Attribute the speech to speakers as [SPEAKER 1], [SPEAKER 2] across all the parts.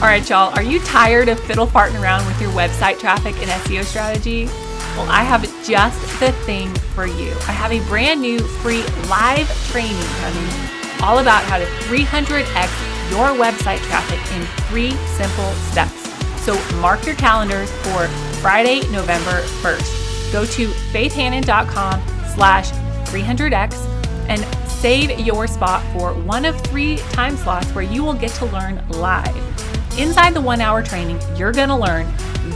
[SPEAKER 1] right, y'all, are you tired of fiddle farting around with your website traffic and SEO strategy? Well, I have just the thing for you. I have a brand new free live training coming all about how to 300x your website traffic in 3 simple steps. So mark your calendars for Friday, November 1st. Go to faithhannon.com/300x and save your spot for one of 3 time slots where you will get to learn live. Inside the 1-hour training, you're going to learn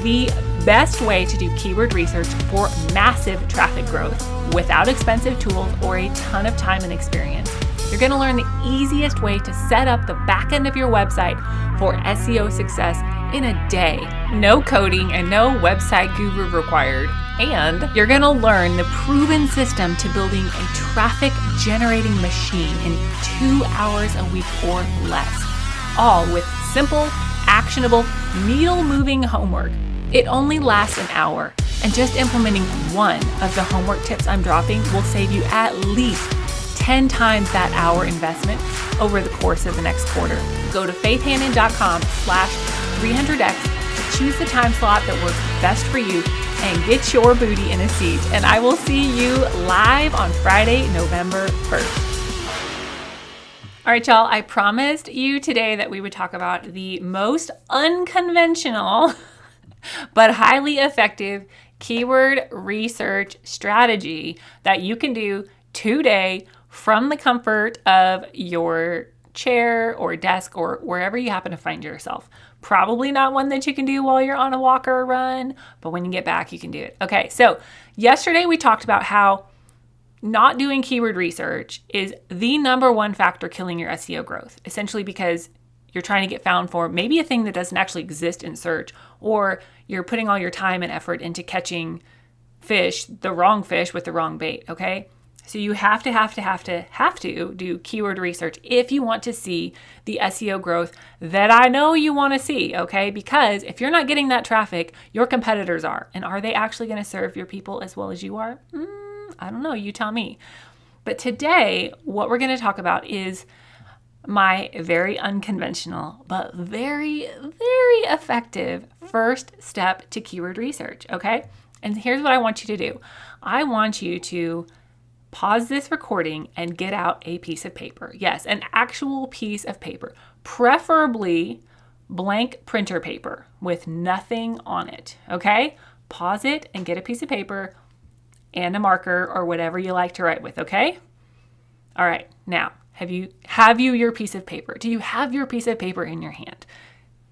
[SPEAKER 1] the best way to do keyword research for massive traffic growth without expensive tools or a ton of time and experience. You're going to learn the easiest way to set up the back end of your website for SEO success in a day. No coding and no website guru required. And you're going to learn the proven system to building a traffic generating machine in 2 hours a week or less. All with simple, actionable, needle-moving homework. It only lasts an hour, and just implementing one of the homework tips I'm dropping will save you at least 10 times that hour investment over the course of the next quarter. Go to faithhannon.com/300x to choose the time slot that works best for you and get your booty in a seat. And I will see you live on Friday, November 1st. All right, y'all, I promised you today that we would talk about the most unconventional but highly effective keyword research strategy that you can do today from the comfort of your chair or desk or wherever you happen to find yourself. Probably not one that you can do while you're on a walk or a run, but when you get back, you can do it. Okay, so yesterday we talked about how not doing keyword research is the number one factor killing your SEO growth, essentially because you're trying to get found for maybe a thing that doesn't actually exist in search, or you're putting all your time and effort into catching fish, the wrong fish with the wrong bait, okay? So you have to do keyword research if you want to see the SEO growth that I know you want to see, okay? Because if you're not getting that traffic, your competitors are. And are they actually going to serve your people as well as you are? I don't know, you tell me. But today, what we're going to talk about is my very unconventional, but very, very effective first step to keyword research, okay? And here's what I want you to do. I want you to pause this recording and get out a piece of paper. Yes, an actual piece of paper, preferably blank printer paper with nothing on it, okay? Pause it and get a piece of paper and a marker or whatever you like to write with, okay? All right, now, have you your piece of paper? Do you have your piece of paper in your hand?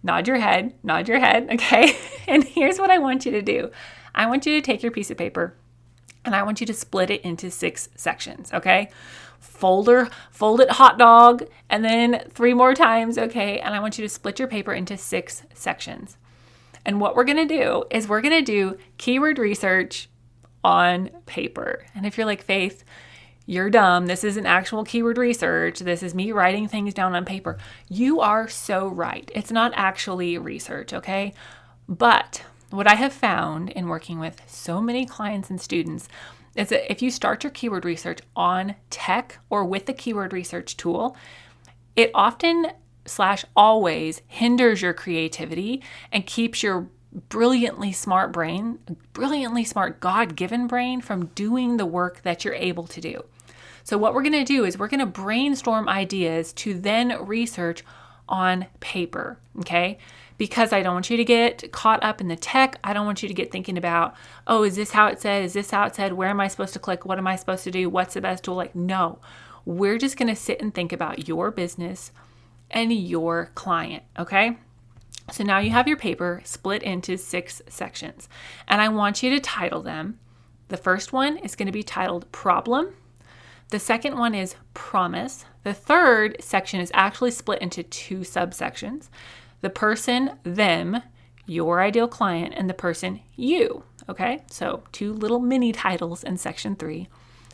[SPEAKER 1] Nod your head, okay? And here's what I want you to do. I want you to take your piece of paper and I want you to split it into 6 sections, okay? Fold it hot dog and then 3 more times, okay? And I want you to split your paper into 6 sections. And what we're going to do is we're going to do keyword research on paper. And if you're like, Faith, you're dumb. This isn't actual keyword research. This is me writing things down on paper. You are so right. It's not actually research, okay? But what I have found in working with so many clients and students is that if you start your keyword research on tech or with the keyword research tool, it often / always hinders your creativity and keeps your brilliantly smart brain, brilliantly smart God-given brain from doing the work that you're able to do. So what we're going to do is we're going to brainstorm ideas to then research on paper, okay? Because I don't want you to get caught up in the tech. I don't want you to get thinking about, oh, is this how it said? Is this how it said? Where am I supposed to click? What am I supposed to do? What's the best tool? Like, no, we're just going to sit and think about your business and your client, okay? So now you have your paper split into 6 sections, and I want you to title them. The first one is going to be titled Problem. The second one is Promise. The third section is actually split into 2 subsections. The person, them, your ideal client, and the person, you. Okay, so 2 little mini titles in section 3.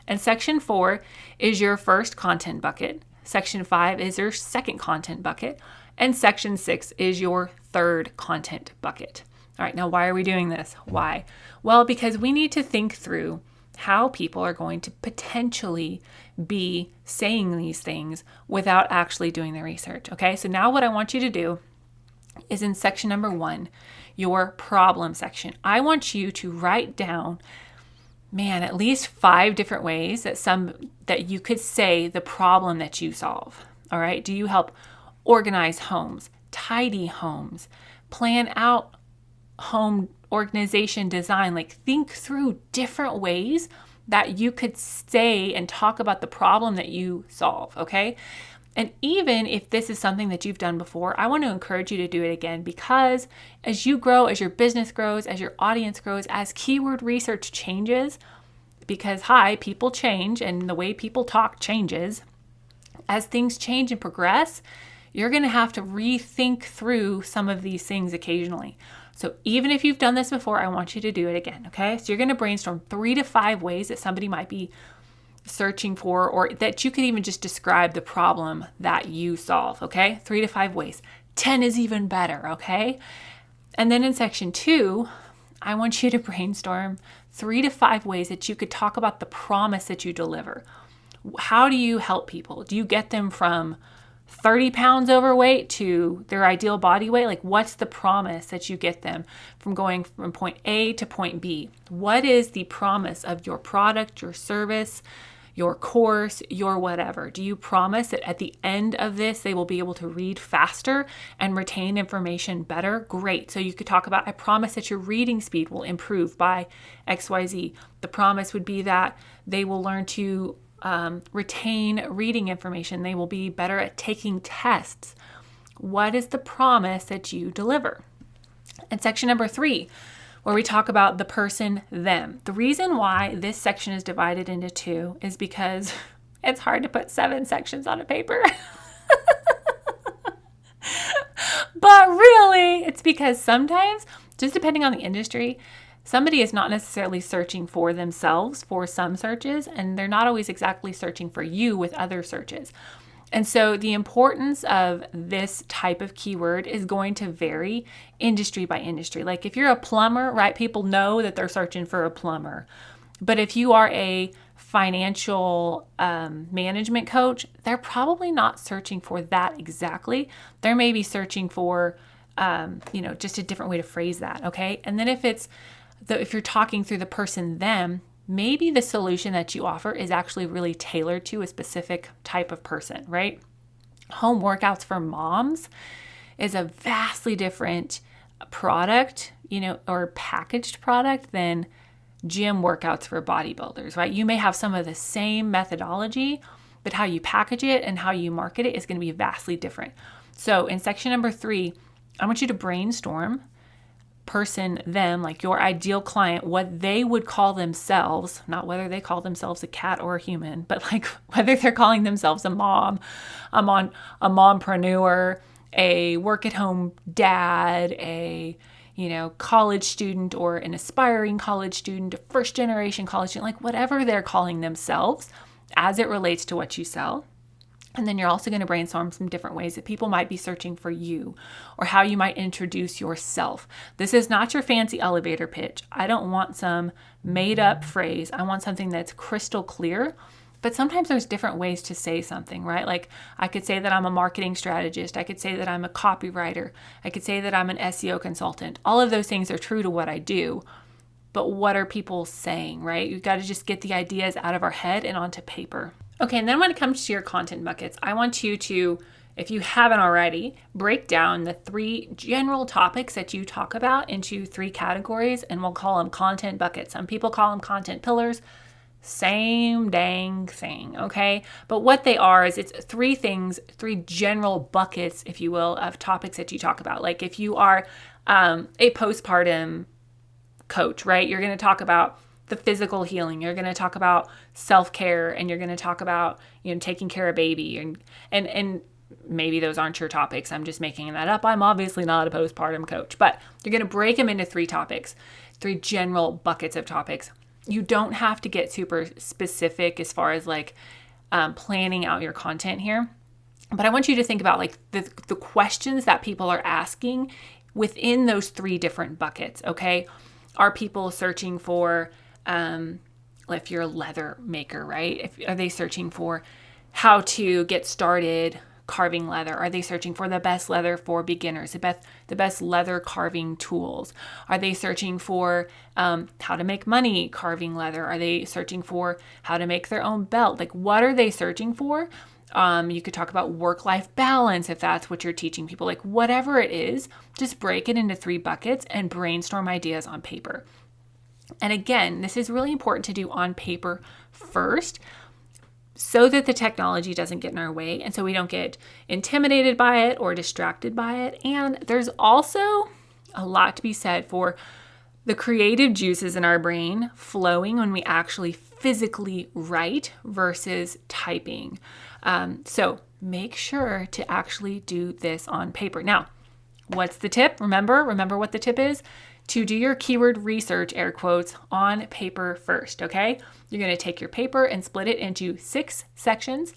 [SPEAKER 1] And section 4 is your first content bucket. Section 5 is your second content bucket. And section 6 is your third content bucket. All right, now why are we doing this? Why? Well, because we need to think through how people are going to potentially be saying these things without actually doing the research. Okay, so now what I want you to do
[SPEAKER 2] is in section number 1, your problem section. I want you to write down, at least 5 different ways that you could say the problem that you solve. All right. Do you help organize homes, tidy homes, plan out home organization design? Like, think through different ways that you could say and talk about the problem that you solve. Okay. And even if this is something that you've done before, I want to encourage you to do it again, because as you grow, as your business grows, as your audience grows, as keyword research changes, because people change and the way people talk changes. As things change and progress, you're going to have to rethink through some of these things occasionally. So even if you've done this before, I want you to do it again, okay? So you're going to brainstorm 3 to 5 ways that somebody might be searching for, or that you could even just describe the problem that you solve, okay? 3 to 5 ways. 10 is even better, okay? And then in section 2, I want you to brainstorm 3 to 5 ways that you could talk about the promise that you deliver. How do you help people? Do you get them from 30 pounds overweight to their ideal body weight? Like, what's the promise that you get them from going from point A to point B? What is the promise of your product, your service, your course, your whatever? Do you promise that at the end of this, they will be able to read faster and retain information better? Great. So you could talk about, I promise that your reading speed will improve by XYZ. The promise would be that they will learn to retain reading information. They will be better at taking tests. What is the promise that you deliver? And section number 3, where we talk about the person, them. The reason why this section is divided into 2 is because it's hard to put 7 sections on a paper. But really, it's because sometimes, just depending on the industry, somebody is not necessarily searching for themselves for some searches, and they're not always exactly searching for you with other searches. And so the importance of this type of keyword is going to vary industry by industry. Like, if you're a plumber, right, people know that they're searching for a plumber. But if you are a financial management coach, they're probably not searching for that exactly. They're maybe searching for, just a different way to phrase that, okay? And then if you're talking through the person, them, maybe the solution that you offer is actually really tailored to a specific type of person, right? Home workouts for moms is a vastly different product, or packaged product than gym workouts for bodybuilders, right? You may have some of the same methodology, but how you package it and how you market it is going to be vastly different. So in section number 3, I want you to brainstorm person, them, like your ideal client, what they would call themselves, not whether they call themselves a cat or a human, but like whether they're calling themselves a mom, a mompreneur, a work-at-home dad, a college student, or an aspiring college student, a first-generation college student, like whatever they're calling themselves as it relates to what you sell. And then you're also going to brainstorm some different ways that people might be searching for you, or how you might introduce yourself. This is not your fancy elevator pitch. I don't want some made up phrase. I want something that's crystal clear. But sometimes there's different ways to say something, right? Like, I could say that I'm a marketing strategist. I could say that I'm a copywriter. I could say that I'm an SEO consultant. All of those things are true to what I do. But what are people saying, right? You've got to just get the ideas out of our head and onto paper. Okay, and then when it comes to your content buckets, I want you to, if you haven't already, break down the 3 general topics that you talk about into 3 categories, and we'll call them content buckets. Some people call them content pillars. Same dang thing, okay? But what they are is, it's 3 things, 3 general buckets, if you will, of topics that you talk about. Like, if you are a postpartum coach, right? You're going to talk about the physical healing. You're going to talk about self-care, and you're going to talk about, taking care of baby, and maybe those aren't your topics. I'm just making that up. I'm obviously not a postpartum coach, but you're going to break them into 3 topics, 3 general buckets of topics. You don't have to get super specific as far as planning out your content here, but I want you to think about the questions that people are asking within those 3 different buckets. Okay. Are people searching for, if you're a leather maker, right? Are they searching for how to get started carving leather? Are they searching for the best leather for beginners, the best leather carving tools? Are they searching for how to make money carving leather? Are they searching for how to make their own belt? Like, what are they searching for? You could talk about work-life balance if that's what you're teaching people. Like, whatever it is, just break it into 3 buckets and brainstorm ideas on paper. And again, this is really important to do on paper first so that the technology doesn't get in our way and so we don't get intimidated by it or distracted by it. And there's also a lot to be said for the creative juices in our brain flowing when we actually physically write versus typing. So make sure to actually do this on paper. Now, what's the tip? Remember what the tip is? To do your keyword research, air quotes, on paper first, okay? You're going to take your paper and split it into 6 sections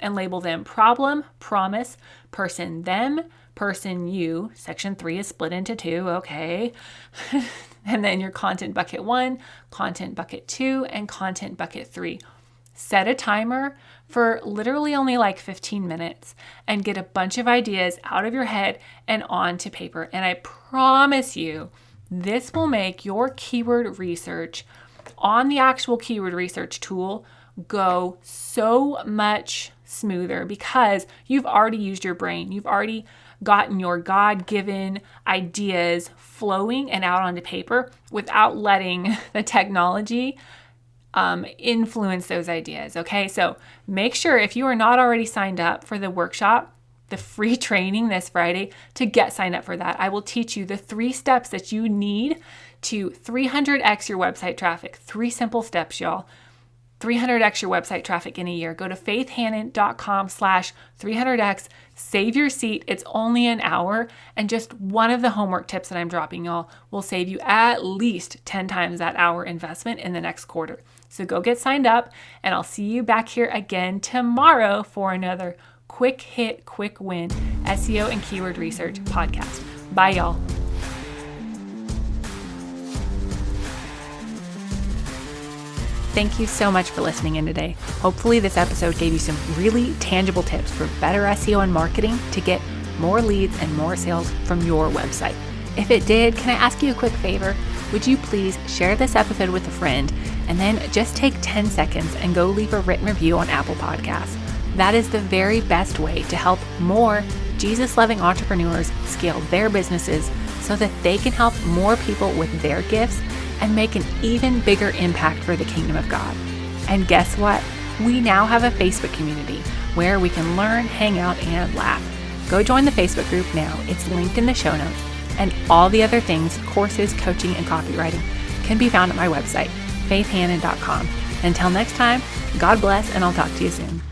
[SPEAKER 2] and label them problem, promise, person, them, person, you. Section 3 is split into 2, okay? And then your content bucket 1, content bucket 2, and content bucket 3. Set a timer for literally only like 15 minutes and get a bunch of ideas out of your head and onto paper. And I promise you, this will make your keyword research on the actual keyword research tool go so much smoother because you've already used your brain. You've already gotten your God-given ideas flowing and out onto paper without letting the technology influence those ideas. Okay, so make sure if you are not already signed up for the workshop, the free training this Friday, to get signed up for that. I will teach you the 3 steps that you need to 300x your website traffic. 3 simple steps, y'all. 300x your website traffic in a year. Go to faithhannon.com/300x. Save your seat. It's only an hour. And just one of the homework tips that I'm dropping, y'all, will save you at least 10 times that hour investment in the next quarter. So go get signed up, and I'll see you back here again tomorrow for another quick hit, quick win SEO and keyword research podcast. Bye, y'all. Thank you so much for listening in today. Hopefully this episode gave you some really tangible tips for better SEO and marketing to get more leads and more sales from your website. If it did, can I ask you a quick favor? Would you please share this episode with a friend and then just take 10 seconds and go leave a written review on Apple Podcasts? That is the very best way to help more Jesus-loving entrepreneurs scale their businesses so that they can help more people with their gifts and make an even bigger impact for the kingdom of God. And guess what? We now have a Facebook community where we can learn, hang out, and laugh. Go join the Facebook group now. It's linked in the show notes. And all the other things, courses, coaching, and copywriting can be found at my website, faithhannon.com. Until next time, God bless, and I'll talk to you soon.